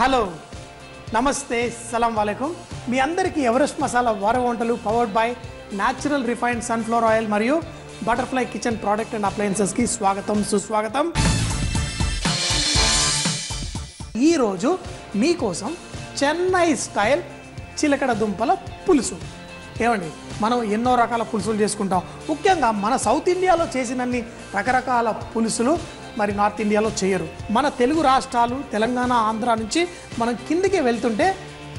Hello నమస్తే సలాం వాలేకుం మీ అందరికీ Everest masala వార వంటలు powered by natural refined sunflower oil మరియు butterfly kitchen product and appliances కి స్వాగతం సుస్వాగతం. ఈరోజు మీకోసం చెన్నై స్టైల్ చిలకడ దుంపల పులుసు. ఏమండి, మనం ఎన్నో రకాల పులుసులు చేసుకుంటాం. ముఖ్యంగా మన సౌత్ ఇండియాలో చేసినన్ని రకరకాల పులుసులు మరి నార్త్ ఇండియాలో చేయరు. మన తెలుగు రాష్ట్రాలు తెలంగాణ ఆంధ్ర నుంచి మనం కిందికి వెళ్తుంటే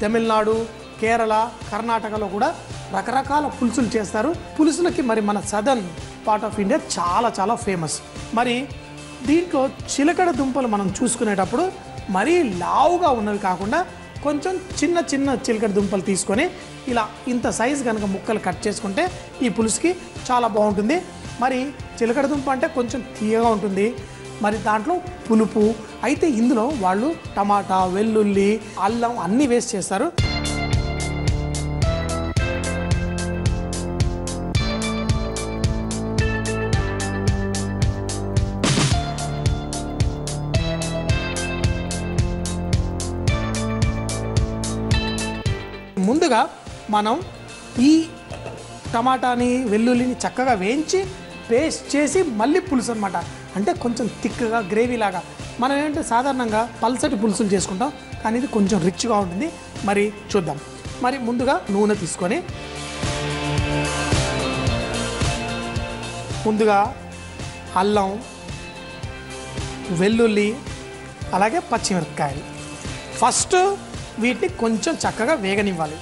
తమిళనాడు కేరళ కర్ణాటకలో కూడా రకరకాల పులుసులు చేస్తారు. పులుసులకి మరి మన సదర్న్ పార్ట్ ఆఫ్ ఇండియా చాలా చాలా ఫేమస్. మరి దీంట్లో చిలకడ దుంపలు మనం చూసుకునేటప్పుడు మరీ లావుగా ఉన్నవి కాకుండా కొంచెం చిన్న చిన్న చిలకడ దుంపలు తీసుకొని ఇలా ఇంత సైజు కనుక ముక్కలు కట్ చేసుకుంటే ఈ పులుసుకి చాలా బాగుంటుంది. మరి చిలకడ దుంప అంటే కొంచెం తీయగా ఉంటుంది, మరి దాంట్లో పులుపు అయితే ఇందులో వాళ్ళు టమాటా వెల్లుల్లి అల్లం అన్నీ వేసి చేస్తారు. ముందుగా మనం ఈ టమాటాని వెల్లుల్లిని చక్కగా వేయించి పేస్ట్ చేసి మళ్ళీ పులుసు అనమాట. అంటే కొంచెం థిక్గా గ్రేవీ లాగా. మనం ఏంటంటే సాధారణంగా పల్సటి పులుసులు చేసుకుంటాం, కానీ ఇది కొంచెం రిచ్గా ఉంటుంది. మరి చూద్దాం. మరి ముందుగా నూనె తీసుకొని ముందుగా అల్లం వెల్లుల్లి అలాగే పచ్చిమిరపకాయలు ఫస్ట్ వీటిని కొంచెం చక్కగా వేగనివ్వాలి.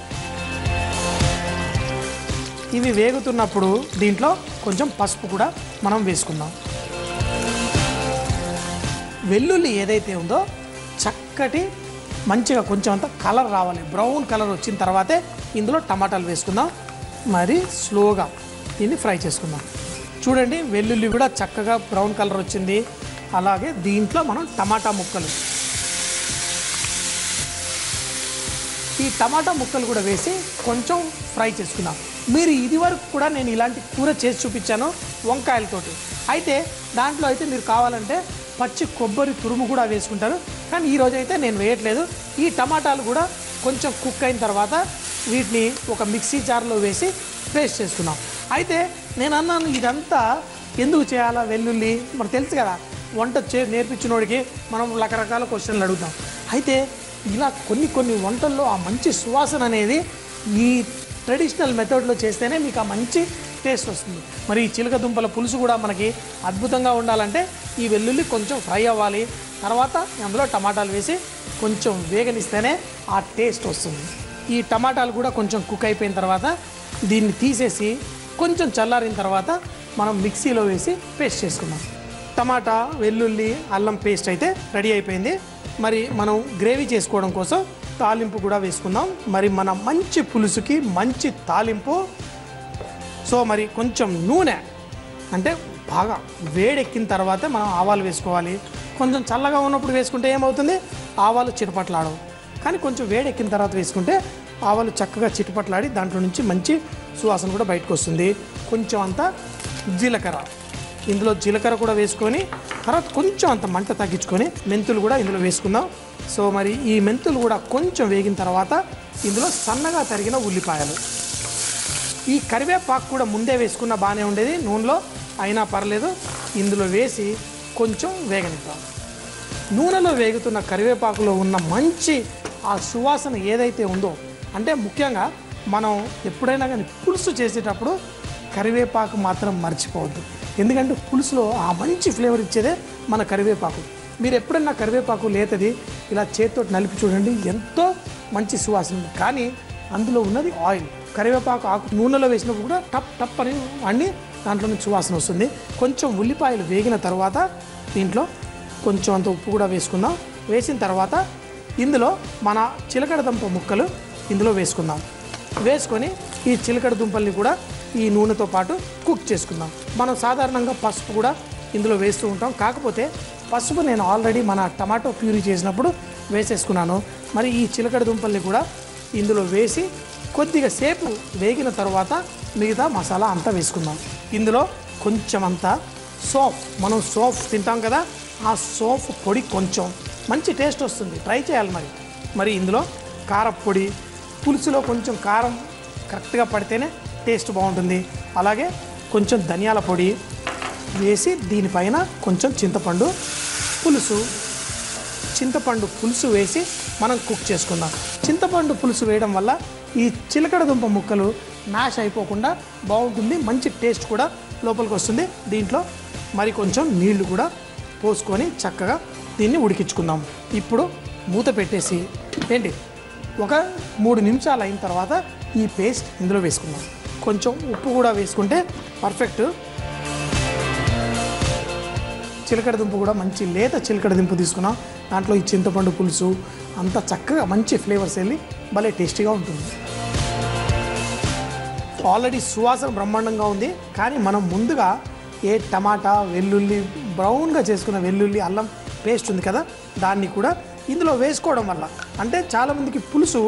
ఇవి వేగుతున్నప్పుడు దీంట్లో కొంచెం పసుపు కూడా మనం వేసుకుందాం. వెల్లుల్లి ఏదైతే ఉందో చక్కటి మంచిగా కొంచెం అంత కలర్ రావాలి, బ్రౌన్ కలర్ వచ్చిన తర్వాతే ఇందులో టమాటాలు వేసుకుందాం. మరి స్లోగా దీన్ని ఫ్రై చేసుకుందాం. చూడండి, వెల్లుల్లి కూడా చక్కగా బ్రౌన్ కలర్ వచ్చింది. అలాగే దీంట్లో మనం టమాటా ముక్కలు, ఈ టమాటా ముక్కలు కూడా వేసి కొంచెం ఫ్రై చేసుకుందాం. మీరు ఇదివరకు కూడా నేను ఇలాంటి కూర చేసి చూపించాను వంకాయలతోటి. అయితే దాంట్లో అయితే మీరు కావాలంటే పచ్చి కొబ్బరి తురుము కూడా వేసుకుంటారు, కానీ ఈరోజు అయితే నేను వేయట్లేదు. ఈ టమాటాలు కూడా కొంచెం కుక్ అయిన తర్వాత వీటిని ఒక మిక్సీ జార్లో వేసి పేస్ట్ చేసుకున్నాం. అయితే నేను అన్నాను ఇదంతా ఎందుకు చేయాలా, వెల్లుల్లి మనకు తెలుసు కదా, వంట నేర్పించినోడికి మనం రకరకాల క్వశ్చన్లు అడుగుతాం. అయితే ఇలా కొన్ని వంటల్లో ఆ మంచి సువాసన అనేది ఈ ట్రెడిషనల్ మెథడ్లో చేస్తేనే మీకు ఆ మంచి టేస్ట్ వస్తుంది. మరి ఈ చిలక దుంపల పులుసు కూడా మనకి అద్భుతంగా ఉండాలంటే ఈ వెల్లుల్లి కొంచెం ఫ్రై అవ్వాలి, తర్వాత అందులో టమాటాలు వేసి కొంచెం వేగనిస్తేనే ఆ టేస్ట్ వస్తుంది. ఈ టమాటాలు కూడా కొంచెం కుక్ అయిపోయిన తర్వాత దీన్ని తీసేసి కొంచెం చల్లారిన తర్వాత మనం మిక్సీలో వేసి పేస్ట్ చేసుకుందాం. టమాటా వెల్లుల్లి అల్లం పేస్ట్ అయితే రెడీ అయిపోయింది. మరి మనం గ్రేవీ చేసుకోవడం కోసం తాలింపు కూడా వేసుకుందాం. మరి మన మంచి పులుసుకి మంచి తాలింపు. సో మరి కొంచెం నూనె అంటే బాగా వేడెక్కిన తర్వాతే మనం ఆవాలు వేసుకోవాలి. కొంచెం చల్లగా ఉన్నప్పుడు వేసుకుంటే ఏమవుతుంది, ఆవాలు చిటపట్లాడవు. కానీ కొంచెం వేడెక్కిన తర్వాత వేసుకుంటే ఆవాలు చక్కగా చిటపట్లాడి దాంట్లో నుంచి మంచి సువాసన కూడా బయటకు వస్తుంది. కొంచెం అంత జీలకర్ర, ఇందులో జీలకర్ర కూడా వేసుకొని తర్వాత కొంచెం అంత మంట తగ్గించుకొని మెంతులు కూడా ఇందులో వేసుకుందాం. సో మరి ఈ మెంతులు కూడా కొంచెం వేగిన తర్వాత ఇందులో సన్నగా తరిగిన ఉల్లిపాయలు, ఈ కరివేపాకు కూడా ముందే వేసుకున్న బాగానే ఉండేది నూనెలో, అయినా పర్లేదు ఇందులో వేసి కొంచెం వేగనిద్దాం. నూనెలో వేగుతున్న కరివేపాకులో ఉన్న మంచి ఆ సువాసన ఏదైతే ఉందో, అంటే ముఖ్యంగా మనం ఎప్పుడైనా కానీ పులుసు చేసేటప్పుడు కరివేపాకు మాత్రం మర్చిపోవద్దు. ఎందుకంటే పులుసులో ఆ మంచి ఫ్లేవర్ ఇచ్చేదే మన కరివేపాకు. మీరు ఎప్పుడన్నా కరివేపాకు లేతది ఇలా చేతితో నలిపి చూడండి, ఎంతో మంచి సువాసన. కానీ అందులో ఉన్నది ఆయిల్. కరివేపాకు ఆకు నూనెలో వేసినప్పుడు కూడా టప్ టప్ అని వండి దాంట్లో నుంచి సువాసన వస్తుంది. కొంచెం ఉల్లిపాయలు వేగిన తర్వాత దీంట్లో కొంచెం అంత ఉప్పు కూడా వేసుకుందాం. వేసిన తర్వాత ఇందులో మన చిలకడ దుంప ముక్కలు ఇందులో వేసుకుందాం. వేసుకొని ఈ చిలకడ దుంపల్ని కూడా ఈ నూనెతో పాటు కుక్ చేసుకుందాం. మనం సాధారణంగా పసుపు కూడా ఇందులో వేస్తూ ఉంటాం, కాకపోతే పసుపు నేను ఆల్రెడీ మన టమాటో ప్యూరీ చేసినప్పుడు వేసేసుకున్నాను. మరి ఈ చిలకడ దుంపల్ని కూడా ఇందులో వేసి కొద్దిగా సేపు వేగిన తర్వాత మిగతా మసాలా అంతా వేసుకుందాం. ఇందులో కొంచెం అంతా సోఫ్, మనం సోఫ్ తింటాం కదా, ఆ సోఫ్ పొడి కొంచెం మంచి టేస్ట్ వస్తుంది, ట్రై చేయాలి. మరి మరి ఇందులో కారపొడి, పులుసులో కొంచెం కారం కరెక్ట్గా పడితేనే టేస్ట్ బాగుంటుంది. అలాగే కొంచెం ధనియాల పొడి వేసి దీనిపైన కొంచెం చింతపండు పులుసు వేసి మనం కుక్ చేసుకుందాం. చింతపండు పులుసు వేయడం వల్ల ఈ చిలకడ దుంప ముక్కలు మ్యాష్ అయిపోకుండా బాగుంటుంది, మంచి టేస్ట్ కూడా లోపలికి వస్తుంది. దీంట్లో మరి కొంచెం నీళ్లు కూడా పోసుకొని చక్కగా దీన్ని ఉడికించుకుందాం. ఇప్పుడు మూత పెట్టేసి ఒక 3 నిమిషాలు అయిన తర్వాత ఈ పేస్ట్ ఇందులో వేసుకుందాం. కొంచెం ఉప్పు కూడా వేసుకుంటే పర్ఫెక్ట్. చిలకడ దుంప కూడా మంచి లేత చిలకడ దుంప తీసుకున్నాం. దాంట్లో ఈ చింతపండు పులుసు అంతా చక్కగా మంచి ఫ్లేవర్స్ వెళ్ళి భలే టేస్టీగా ఉంటుంది. ఆల్రెడీ సువాసన బ్రహ్మాండంగా ఉంది. కానీ మనం ముందుగా టమాటా, వెల్లుల్లి, బ్రౌన్గా చేసుకున్న వెల్లుల్లి అల్లం పేస్ట్ ఉంది కదా, దాన్ని కూడా ఇందులో వేసుకోవడం వల్ల అంటే చాలామందికి పులుసు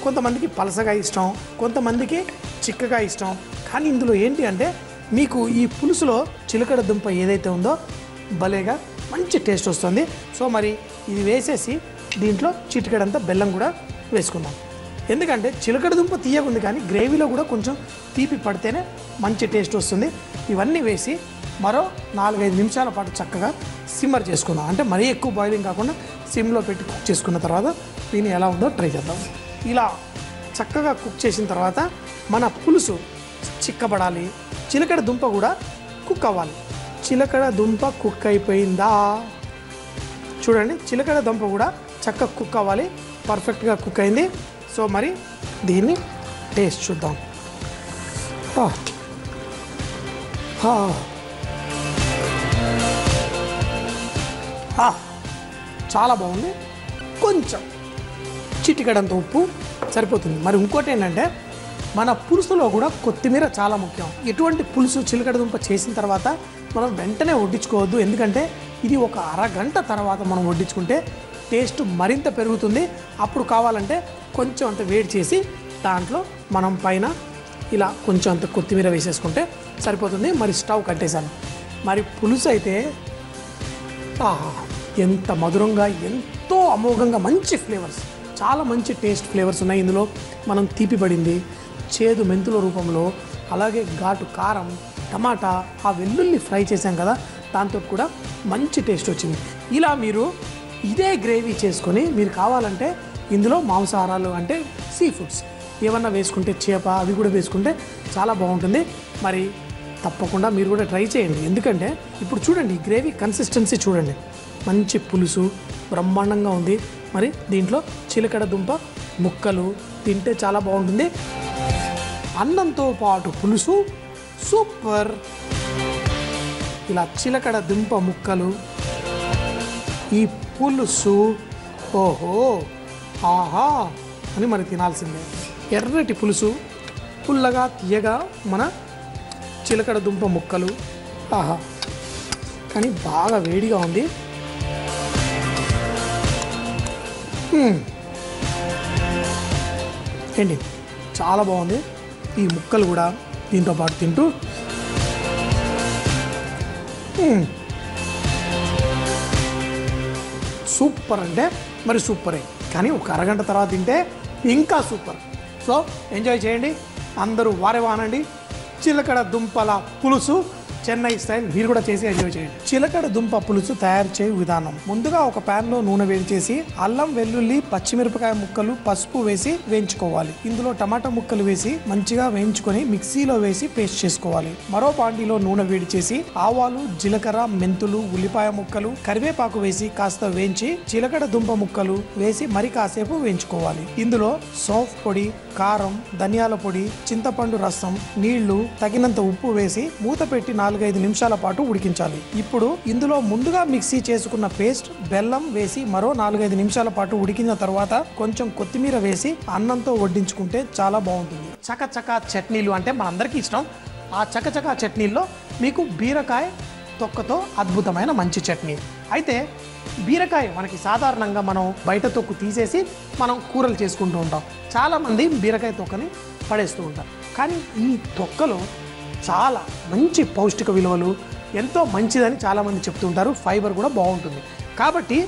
కొంతమందికి పలసగా ఇష్టం, కొంతమందికి చిక్కగా ఇష్టం. కానీ ఇందులో ఏంటి అంటే మీకు ఈ పులుసులో చిలకడ దుంప ఏదైతే ఉందో భలేగా మంచి టేస్ట్ వస్తుంది. సో మరి ఇది వేసేసి దీంట్లో చిటికెడంతా బెల్లం కూడా వేసుకుందాం. ఎందుకంటే చిలకడ దుంప తీయగుంది కానీ గ్రేవీలో కూడా కొంచెం తీపి పడితేనే మంచి టేస్ట్ వస్తుంది. ఇవన్నీ వేసి మరో 4-5 నిమిషాల పాటు చక్కగా సిమ్మర్ చేసుకుందాం. అంటే మరీ ఎక్కువ బాయిలింగ్ కాకుండా సిమ్లో పెట్టి కుక్ చేసుకున్న తర్వాత దీన్ని ఎలా ఉందో ట్రై చేద్దాం. ఇలా చక్కగా కుక్ చేసిన తర్వాత మన పులుసు చిక్కబడాలి, చిలకడ దుంప కూడా కుక్ అవ్వాలి. చిలకడ దుంప కుక్ అయిపోయిందా చూడండి, చిలకడ దుంప కూడా చక్కగా కుక్ అవ్వాలి, పర్ఫెక్ట్గా కుక్ అయింది. సో మరి దీన్ని టేస్ట్ చూద్దాం. చాలా బాగుంది. కొంచెం చిటికెడంత ఉప్పు సరిపోతుంది. మరి ఇంకోటి ఏంటంటే మన పులుసులో కూడా కొత్తిమీర చాలా ముఖ్యం. ఎటువంటి పులుసు చిలకడ దుంప చేసిన తర్వాత మనం వెంటనే వడ్డించుకోవద్దు. ఎందుకంటే ఇది ఒక అరగంట తర్వాత మనం వడ్డించుకుంటే టేస్ట్ మరింత పెరుగుతుంది. అప్పుడు కావాలంటే కొంచెం అంత వేడి చేసి దాంట్లో మనం పైన ఇలా కొంచెం అంత కొత్తిమీర వేసేసుకుంటే సరిపోతుంది. మరి స్టవ్ కట్టేశాను. మరి పులుసు అయితే ఎంత మధురంగా, ఎంతో అమోఘంగా, మంచి ఫ్లేవర్స్, చాలా మంచి టేస్ట్ ఫ్లేవర్స్ ఉన్నాయి ఇందులో. మనం తీపి పడింది, చేదు మెంతుల రూపంలో, అలాగే ఘాటు కారం, టమాటా, ఆ వెల్లుల్లి ఫ్రై చేసాం కదా, దాంతో కూడా మంచి టేస్ట్ వచ్చింది. ఇలా మీరు ఇదే గ్రేవీ చేసుకొని మీరు కావాలంటే ఇందులో మాంసాహారాలు అంటే సీ ఫుడ్స్ ఏమన్నా వేసుకుంటే, చేప అవి కూడా వేసుకుంటే చాలా బాగుంటుంది. మరి తప్పకుండా మీరు కూడా ట్రై చేయండి. ఎందుకంటే ఇప్పుడు చూడండి, ఈ గ్రేవీ కన్సిస్టెన్సీ చూడండి, మంచి పులుసు బ్రహ్మాండంగా ఉంది. మరి దీంట్లో చిలకడ దుంప ముక్కలు తింటే చాలా బాగుంటుంది. అన్నంతో పాటు పులుసు సూపర్. ఇలా చిలకడ దుంప ముక్కలు, ఈ పులుసు, ఓహో ఆహా అని మరి తినాల్సిందే. ఎర్రటి పులుసు, పుల్లగా తీయగా మన చిలకడ దుంప ముక్కలు, ఆహా. కానీ బాగా వేడిగా ఉంది. ఏంటి చాలా బాగుంది. ఈ ముక్కలు కూడా దీంతో పాటు తింటూ సూపర్ అంటే మరి సూపరే. కానీ ఒక అరగంట తర్వాత తింటే ఇంకా సూపర్. సో ఎంజాయ్ చేయండి అందరూ, వారేవానండి. చిలకడ దుంపల పులుసు చెన్నై స్టైల్ మీరు కూడా చేసి ఎంజాయ్ చేయండి. చిలకడ దుంప పులుసు తయారు చేయు విధానం: ముందుగా ఒక ప్యాన్లో నూనె వేడి చేసి అల్లం, వెల్లుల్లి, పచ్చిమిరపకాయ ముక్కలు, పసుపు వేసి వేయించుకోవాలి. ఇందులో టమాటా ముక్కలు వేసి మంచిగా వేయించుకొని మిక్సీలో వేసి పేస్ట్ చేసుకోవాలి. మరో పాండిలో నూనె వేడి చేసి ఆవాలు, జీలకర్ర, మెంతులు, ఉల్లిపాయ ముక్కలు, కరివేపాకు వేసి కాస్త వేయించి చిలకడ దుంప ముక్కలు వేసి మరి కాసేపు వేయించుకోవాలి. ఇందులో సోంఫ్ పొడి, కారం, ధనియాల పొడి, చింతపండు రసం, నీళ్లు, తగినంత ఉప్పు వేసి మూత పెట్టి 4-5 నిమిషాల పాటు ఉడికించాలి. ఇప్పుడు ఇందులో ముందుగా మిక్సీ చేసుకున్న పేస్ట్, బెల్లం వేసి మరో 4-5 నిమిషాల పాటు ఉడికిన తర్వాత కొంచెం కొత్తిమీర వేసి అన్నంతో వడ్డించుకుంటే చాలా బాగుంటుంది. చకచకా చట్నీలు అంటే మనందరికీ ఇష్టం. ఆ చకచకా చట్నీల్లో మీకు బీరకాయ తొక్కతో అద్భుతమైన మంచి చట్నీ. అయితే బీరకాయ మనకి సాధారణంగా మనం బయట తొక్కు తీసేసి మనం కూరలు చేసుకుంటూ ఉంటాం. చాలామంది బీరకాయ తొక్కని పడేస్తూ ఉంటారు. కానీ ఈ తొక్కలో చాలా మంచి పౌష్టిక విలువలు, ఎంతో మంచిదని చాలామంది చెప్తూ ఉంటారు. ఫైబర్ కూడా బాగుంటుంది. కాబట్టి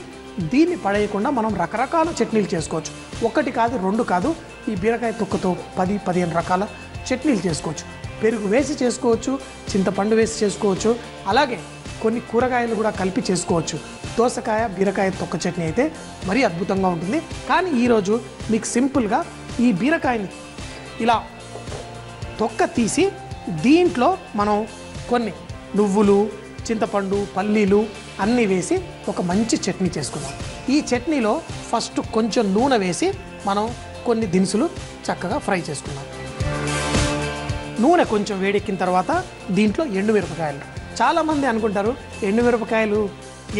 దీన్ని పడేయకుండా మనం రకరకాల చట్నీలు చేసుకోవచ్చు. ఒకటి కాదు, రెండు కాదు, ఈ బీరకాయ తొక్కతో 10-15 రకాల చట్నీలు చేసుకోవచ్చు. పెరుగు వేసి చేసుకోవచ్చు, చింతపండు వేసి చేసుకోవచ్చు, అలాగే కొన్ని కూరగాయలు కూడా కలిపి చేసుకోవచ్చు. దోసకాయ బీరకాయ తొక్క చట్నీ అయితే మరీ అద్భుతంగా ఉంటుంది. కానీ ఈరోజు మీకు సింపుల్గా ఈ బీరకాయని ఇలా తొక్క తీసి దీంట్లో మనం కొన్ని నువ్వులు, చింతపండు, పల్లీలు అన్నీ వేసి ఒక మంచి చట్నీ చేసుకుందాం. ఈ చట్నీలో ఫస్ట్ కొంచెం నూనె వేసి మనం కొన్ని దినుసులు చక్కగా ఫ్రై చేసుకుందాం. నూనె కొంచెం వేడెక్కిన తర్వాత దీంట్లో ఎండుమిరపకాయలు. చాలామంది అనుకుంటారు ఎండుమిరపకాయలు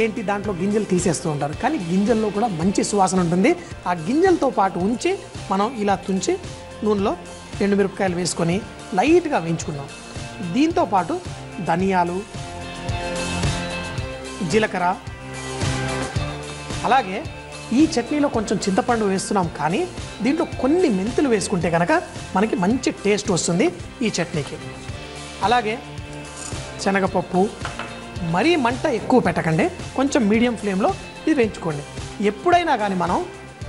ఏంటి, దాంట్లో గింజలు తీసేస్తూ ఉంటారు. కానీ గింజల్లో కూడా మంచి సువాసన ఉంటుంది. ఆ గింజలతో పాటు ఉంచి మనం ఇలా తుంచి నూనెలో ఎండుమిరపకాయలు వేసుకొని లైట్గా వేయించుకుందాం. దీంతో పాటు ధనియాలు, జీలకర్ర, అలాగే ఈ చట్నీలో కొంచెం చింతపండు వేస్తున్నాం, కానీ దీంట్లో కొన్ని మెంతులు వేసుకుంటే కనుక మనకి మంచి టేస్ట్ వస్తుంది ఈ చట్నీకి. అలాగే శనగపప్పు, మరీ మంట ఎక్కువ పెట్టకండి, కొంచెం మీడియం ఫ్లేమ్లో ఇది వేయించుకోండి. ఎప్పుడైనా కానీ మనం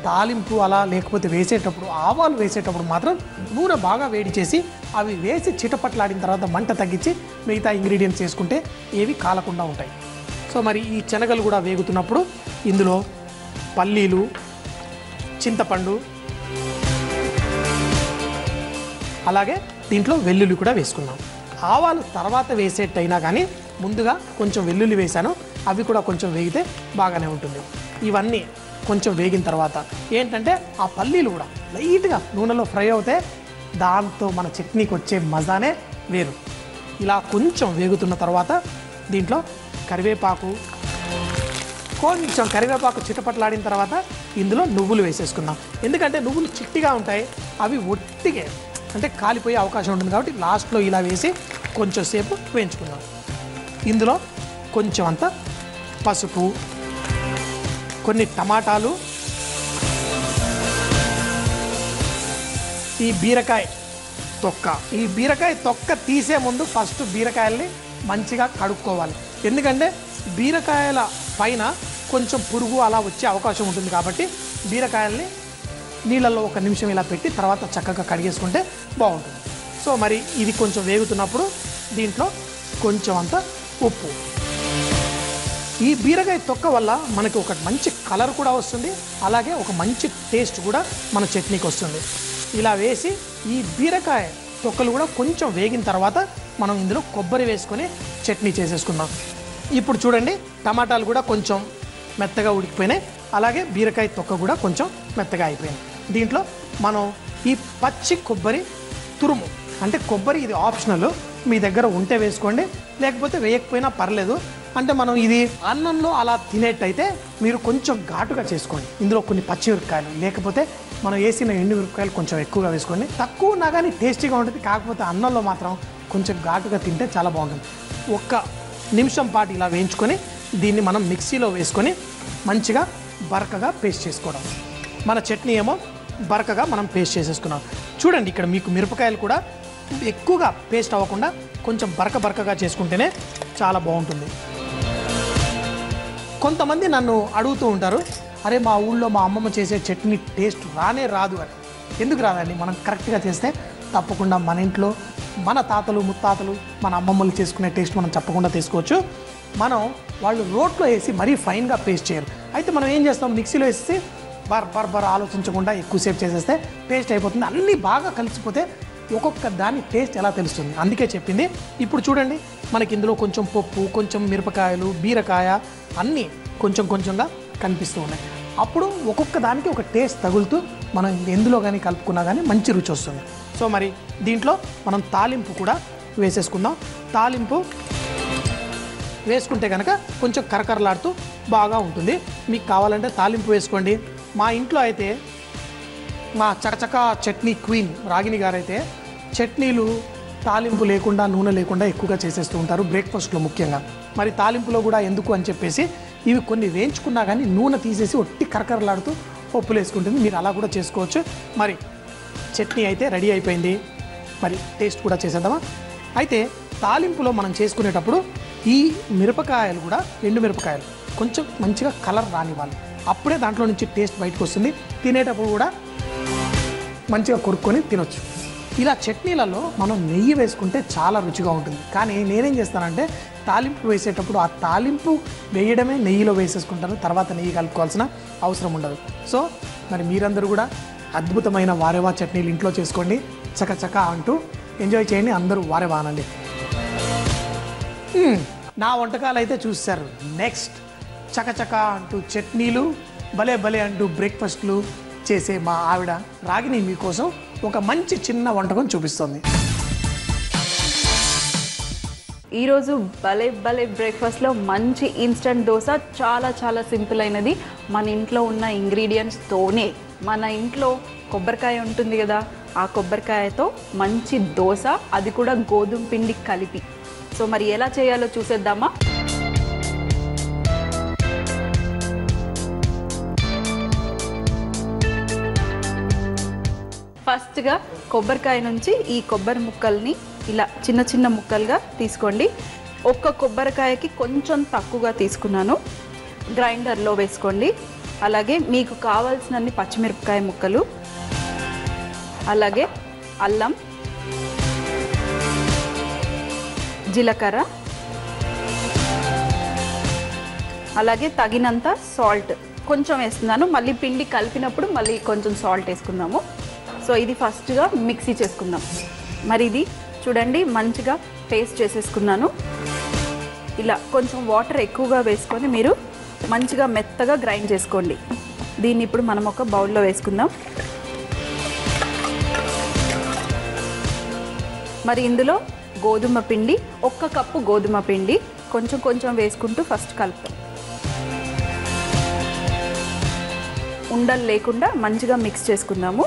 తాలింపు అలా లేకపోతే వేసేటప్పుడు, ఆవాలు వేసేటప్పుడు మాత్రం నూనె బాగా వేడి చేసి అవి వేసి చిటపట్లాడిన తర్వాత మంట తగ్గించి మిగతా ఇంగ్రీడియంట్స్ వేసుకుంటే ఏవి కాలకుండా ఉంటాయి. సో మరి ఈ శనగలు కూడా వేగుతున్నప్పుడు ఇందులో పల్లీలు, చింతపండు, అలాగే దీంట్లో వెల్లుల్లి కూడా వేసుకున్నాం. ఆవాలు తర్వాత వేసేటైనా కానీ ముందుగా కొంచెం వెల్లుల్లి వేసాను, అవి కూడా కొంచెం వేగితే బాగానే ఉంటుంది. ఇవన్నీ కొంచెం వేగిన తర్వాత ఏంటంటే ఆ పల్లీలు కూడా లైట్గా నూనెలో ఫ్రై అవుతే దాంతో మన చట్నీకి వచ్చే మజానే వేరు. ఇలా కొంచెం వేగుతున్న తర్వాత దీంట్లో కరివేపాకు, కొంచెం కరివేపాకు చిటపట్లాడిన తర్వాత ఇందులో నువ్వులు వేసేసుకుందాం. ఎందుకంటే నువ్వులు చిట్టిగా ఉంటాయి, అవి ఒట్టిగే అంటే కాలిపోయే అవకాశం ఉంటుంది. కాబట్టి లాస్ట్లో ఇలా వేసి కొంచెం సేపు వేయించుకుందాం. ఇందులో కొంచెం అంత పసుపు, కొన్ని టమాటాలు, ఈ బీరకాయ తొక్క తీసే ముందు ఫస్ట్ బీరకాయల్ని మంచిగా కడుక్కోవాలి. ఎందుకంటే బీరకాయల పైన కొంచెం పురుగు అలా వచ్చే అవకాశం ఉంటుంది. కాబట్టి బీరకాయల్ని నీళ్ళల్లో 1 నిమిషం ఇలా పెట్టి తర్వాత చక్కగా కడిగేసుకుంటే బాగుంటుంది. సో మరి ఇది కొంచెం వేగుతున్నప్పుడు దీంట్లో కొంచెం అంత ఉప్పు. ఈ బీరకాయ తొక్క వల్ల మనకి ఒక మంచి కలర్ కూడా వస్తుంది, అలాగే ఒక మంచి టేస్ట్ కూడా మన చట్నీకి వస్తుంది. ఇలా వేసి ఈ బీరకాయ తొక్కలు కూడా కొంచెం వేగిన తర్వాత మనం ఇందులో కొబ్బరి వేసుకొని చట్నీ చేసేసుకుందాం. ఇప్పుడు చూడండి, టమాటాలు కూడా కొంచెం మెత్తగా ఉడికిపోయినాయి, అలాగే బీరకాయ తొక్క కూడా కొంచెం మెత్తగా అయిపోయింది. దీంట్లో మనం ఈ పచ్చి కొబ్బరి తురుము, అంటే కొబ్బరి ఇది ఆప్షనల్, మీ దగ్గర ఉంటే వేసుకోండి, లేకపోతే వేయకపోయినా పర్లేదు. అంటే మనం ఇది అన్నంలో అలా తినేటైతే మీరు కొంచెం ఘాటుగా చేసుకోండి. ఇందులో కొన్ని పచ్చిమిరపకాయలు, లేకపోతే మనం వేసిన ఎండుమిరపకాయలు కొంచెం ఎక్కువగా వేసుకోండి. తక్కువ ఉన్నా కానీ టేస్టీగా ఉంటుంది. కాకపోతే అన్నంలో మాత్రం కొంచెం ఘాటుగా తింటే చాలా బాగుంటుంది. 1 నిమిషం పాటు ఇలా వేయించుకొని దీన్ని మనం మిక్సీలో వేసుకొని మంచిగా బరకగా పేస్ట్ చేసుకోవడం. మన చట్నీ ఏమో బరకగా మనం పేస్ట్ చేసేసుకున్నాం. చూడండి, ఇక్కడ మీకు మిరపకాయలు కూడా ఎక్కువగా పేస్ట్ అవ్వకుండా కొంచెం బరకగా చేసుకుంటేనే చాలా బాగుంటుంది. కొంతమంది నన్ను అడుగుతూ ఉంటారు, అరే మా ఊళ్ళో మా అమ్మమ్మ చేసే చట్నీ టేస్ట్ రాదు అని. ఎందుకు రాదండి? మనం కరెక్ట్గా చేస్తే తప్పకుండా మన ఇంట్లో మన తాతలు ముత్తాతలు మన అమ్మమ్మలు చేసుకునే టేస్ట్ మనం తప్పకుండా తీసుకోవచ్చు. మనం వాళ్ళు రోట్లో వేసి మరీ ఫైన్గా పేస్ట్ చేయరు. అయితే మనం ఏం చేస్తాం, మిక్సీలో వేసి బర్ ఆలోచించకుండా ఎక్కువసేపు చేసేస్తే పేస్ట్ అయిపోతుంది. అన్నీ బాగా కలిసిపోతే ఒక్కొక్క దాని టేస్ట్ ఎలా తెలుస్తుంది, అందుకే చెప్పింది. ఇప్పుడు చూడండి, మనకి ఇందులో కొంచెం పప్పు, కొంచెం మిరపకాయలు, బీరకాయ అన్నీ కొంచెంగా కనిపిస్తూ ఉన్నాయి. అప్పుడు ఒక్కొక్క దానికి ఒక టేస్ట్ తగులుతూ మనం ఎందులో కానీ కలుపుకున్నా కానీ మంచి రుచి వస్తుంది. సో మరి దీంట్లో మనం తాలింపు కూడా వేసేసుకుందాం. తాలింపు వేసుకుంటే కనుక కొంచెం కరకరలాడుతూ బాగా ఉంటుంది. మీకు కావాలంటే తాలింపు వేసుకోండి. మా ఇంట్లో అయితే మా చకచక చట్నీ క్వీన్ రాగిణి గారు అయితే చట్నీలు తాలింపు లేకుండా, నూనె లేకుండా ఎక్కువగా చేసేస్తూ ఉంటారు, బ్రేక్ఫాస్ట్లో ముఖ్యంగా. మరి తాలింపులో కూడా ఎందుకు అని చెప్పేసి ఇవి కొన్ని వేయించుకున్నా కానీ నూనె తీసేసి ఒట్టి కరకరలాడుతూ పప్పులు వేసుకుంటుంది. మీరు అలా కూడా చేసుకోవచ్చు. మరి చట్నీ అయితే రెడీ అయిపోయింది. మరి టేస్ట్ కూడా చేసేద్దామా? అయితే తాలింపులో మనం చేసుకునేటప్పుడు ఈ మిరపకాయలు కూడా, ఎండు మిరపకాయలు కొంచెం మంచిగా కలర్ రానివ్వాలి. అప్పుడే దాంట్లో నుంచి టేస్ట్ బయటకు వస్తుంది. తినేటప్పుడు కూడా మంచిగా కొరుక్కొని తినొచ్చు. ఇలా చట్నీలలో మనం నెయ్యి వేసుకుంటే చాలా రుచిగా ఉంటుంది. కానీ నేనేం చేస్తానంటే తాలింపు వేసేటప్పుడు ఆ తాలింపు వేయడమే నెయ్యిలో వేసేసుకుంటాను. తర్వాత నెయ్యి కలుపుకోవాల్సిన అవసరం ఉండదు. సో మరి మీరందరూ కూడా అద్భుతమైన వారేవా చట్నీలు ఇంట్లో చేసుకోండి. చకచక అంటూ ఎంజాయ్ చేయండి. అందరూ వారేవా అనండి. నా వంటకాలు అయితే చూశారు. నెక్స్ట్ చకచక అంటూ చట్నీలు, భలే భలే అంటూ బ్రేక్ఫాస్ట్లు చేసే మా ఆవిడ రాగిని మీకోసం ఒక మంచి చిన్న వంటకం చూపిస్తుంది. ఈరోజు భలే భలే బ్రేక్ఫాస్ట్లో మంచి ఇన్స్టంట్ దోశ, చాలా చాలా సింపుల్ అయినది. మన ఇంట్లో ఉన్న ఇంగ్రీడియంట్స్తోనే, మన ఇంట్లో కొబ్బరికాయ ఉంటుంది కదా, ఆ కొబ్బరికాయతో మంచి దోశ, అది కూడా గోధుమ పిండి కలిపి. సో మరి ఎలా చేయాలో చూసేద్దామా? ఫస్ట్గా కొబ్బరికాయ నుంచి ఈ కొబ్బరి ముక్కల్ని ఇలా చిన్న చిన్న ముక్కలుగా తీసుకోండి. ఒక్క కొబ్బరికాయకి కొంచెం తక్కువగా తీసుకున్నాను. గ్రైండర్లో వేసుకోండి. అలాగే మీకు కావాల్సినన్ని పచ్చిమిరపకాయ ముక్కలు, అలాగే అల్లం, జీలకర్ర, అలాగే తగినంత సాల్ట్ కొంచెం వేస్తున్నాను. మళ్ళీ పిండి కలిపినప్పుడు మళ్ళీ కొంచెం సాల్ట్ వేసుకుందాము. సో ఇది ఫస్ట్గా మిక్సీ చేసుకుందాం. మరి ఇది చూడండి మంచిగా పేస్ట్ చేసేసుకున్నాను. ఇలా కొంచెం వాటర్ ఎక్కువగా వేసుకొని మీరు మంచిగా మెత్తగా గ్రైండ్ చేసుకోండి. దీన్ని ఇప్పుడు మనం ఒక బౌల్లో వేసుకుందాం. మరి ఇందులో గోధుమ పిండి, 1 కప్పు గోధుమ పిండి కొంచెం కొంచెం వేసుకుంటూ ఫస్ట్ కలుపుతాం. ఉండలు లేకుండా మంచిగా మిక్స్ చేసుకుందాము.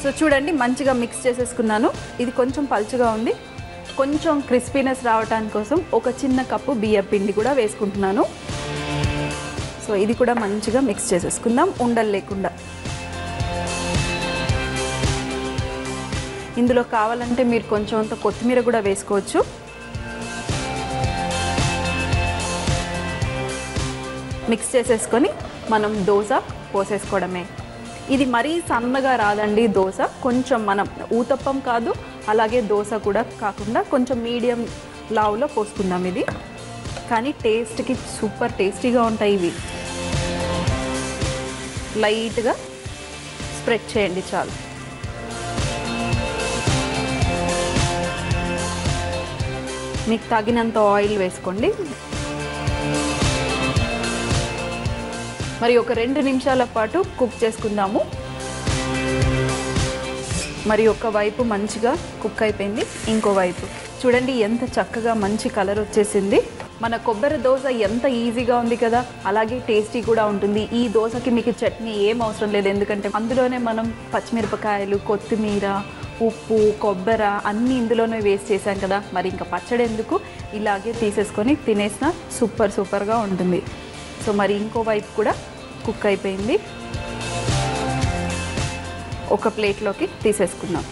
సో చూడండి మంచిగా మిక్స్ చేసేసుకున్నాను. ఇది కొంచెం పలుచగా ఉంది. కొంచెం క్రిస్పీనెస్ రావడానికి కోసం 1 చిన్న కప్పు బియ్యం పిండి కూడా వేసుకుంటున్నాను. సో ఇది కూడా మంచిగా మిక్స్ చేసేసుకుందాం ఉండలు లేకుండా. ఇందులో కావాలంటే మీరు కొంచెం అంత కొత్తిమీర కూడా వేసుకోవచ్చు. మిక్స్ చేసేసుకొని మనం దోశ పోసేసుకోవడమే. ఇది మరీ సన్నగా రాదండి దోశ, కొంచెం మనం ఊతప్పం కాదు, అలాగే దోశ కూడా కాకుండా కొంచెం మీడియం లావులో పోసుకుందాం. ఇది కానీ టేస్ట్కి సూపర్ టేస్టీగా ఉంటాయి ఇవి. లైట్గా స్ప్రెడ్ చేయండి చాలు. మీకు తగినంత ఆయిల్ వేసుకోండి. మరి ఒక 2 నిమిషాల పాటు కుక్ చేసుకుందాము. మరి ఒక వైపు మంచిగా కుక్ అయిపోయింది, ఇంకో వైపు చూడండి ఎంత చక్కగా మంచి కలర్ వచ్చేసింది. మన కొబ్బరి దోశ ఎంత ఈజీగా ఉంది కదా, అలాగే టేస్టీ కూడా ఉంటుంది. ఈ దోశకి మీకు చట్నీ ఏం అవసరం లేదు, ఎందుకంటే అందులోనే మనం పచ్చిమిరపకాయలు, కొత్తిమీర, ఉప్పు, కొబ్బరి అన్నీ ఇందులోనే వేస్ట్ చేశాం కదా. మరి ఇంకా పచ్చడి ఎందుకు, ఇలాగే తీసేసుకొని తినేసిన సూపర్గా ఉంటుంది. సో మరి ఇంకో వైపు కూడా కుక్ అయిపోయింది. ఒక ప్లేట్లోకి తీసేసుకుందాం.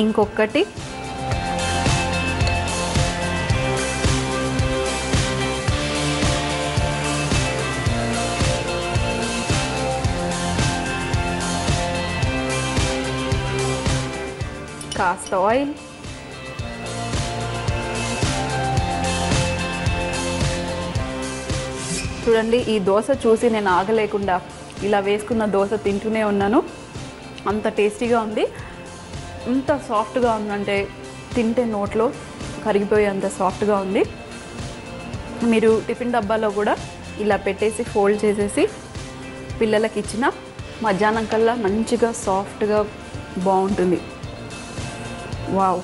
ఇంకొకటి కాస్త ఆయిల్, చూడండి ఈ దోశ చూసి నేను ఆగలేకుండా ఇలా వేసుకున్న దోశ తింటూనే ఉన్నాను. అంత టేస్టీగా ఉంది, అంత సాఫ్ట్గా ఉందంటే తింటే నోట్లో కరిగిపోయే అంత సాఫ్ట్గా ఉంది. మీరు టిఫిన్ డబ్బాలో కూడా ఇలా పెట్టేసి ఫోల్డ్ చేసేసి పిల్లలకి ఇచ్చిన మధ్యాహ్నం కల్లా మంచిగా సాఫ్ట్గా బాగుంటుంది. వావ్,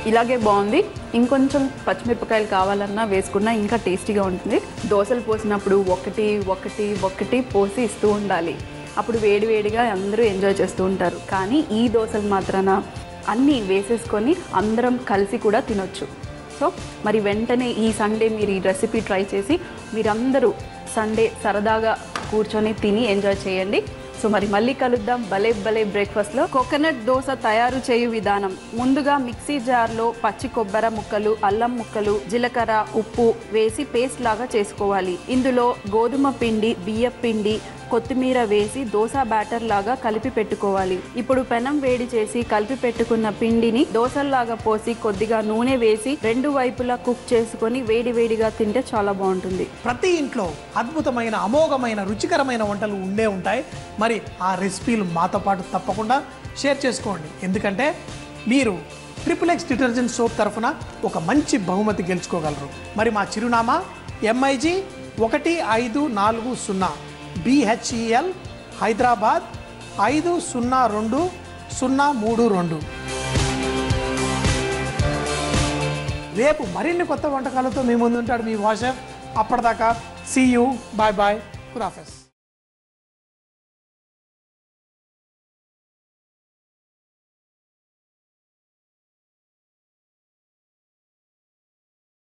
ఇలాగే బాగుంది. ఇంకొంచెం పచ్చిమిరపకాయలు కావాలన్నా వేసుకున్నా ఇంకా టేస్టీగా ఉంటుంది. దోశలు పోసినప్పుడు ఒకటి పోసి ఇస్తూ ఉండాలి, అప్పుడు వేడివేడిగా అందరూ ఎంజాయ్ చేస్తూ ఉంటారు. కానీ ఈ దోశలు మాత్రాన అన్నీ వేసేసుకొని అందరం కలిసి కూడా తినొచ్చు. సో మరి వెంటనే ఈ సండే మీరు ఈ రెసిపీ ట్రై చేసి మీరందరూ సండే సరదాగా కూర్చొని తిని ఎంజాయ్ చేయండి. సో మరి మళ్ళీ కలుద్దాం భలే భలే బ్రేక్ఫాస్ట్లో. కోకోనట్ దోశ తయారు చేయు విధానం: ముందుగా మిక్సీ జార్లో పచ్చి కొబ్బరి ముక్కలు, అల్లం ముక్కలు, జీలకర్ర, ఉప్పు వేసి పేస్ట్ లాగా చేసుకోవాలి. ఇందులో గోధుమ పిండి, బియ్యం పిండి, కొత్తిమీర వేసి దోశ బ్యాటర్ లాగా కలిపి పెట్టుకోవాలి. ఇప్పుడు పెనం వేడి చేసి కలిపి పెట్టుకున్న పిండిని దోశల్లాగా పోసి కొద్దిగా నూనె వేసి 2 వైపులా కుక్ చేసుకొని వేడి వేడిగా తింటే చాలా బాగుంటుంది. ప్రతి ఇంట్లో అద్భుతమైన అమోఘమైన రుచికరమైన వంటలు ఉండే ఉంటాయి. మరి ఆ రెసిపీలు మాతో పాటు తప్పకుండా షేర్ చేసుకోండి. ఎందుకంటే మీరు XXX డిటర్జెంట్ సోప్ తరఫున ఒక మంచి బహుమతి గెలుచుకోగలరు. మరి మా చిరునామా MIG 1540 BHEL హైదరాబాద్ 502032. రేపు మరిన్ని కొత్త వంటకాలతో మీ ముందు ఉంటాడు మీ వాషెఫ్. అప్పటిదాకా సీ యూ, బాయ్ బాయ్, ఖుదాఫిజ్.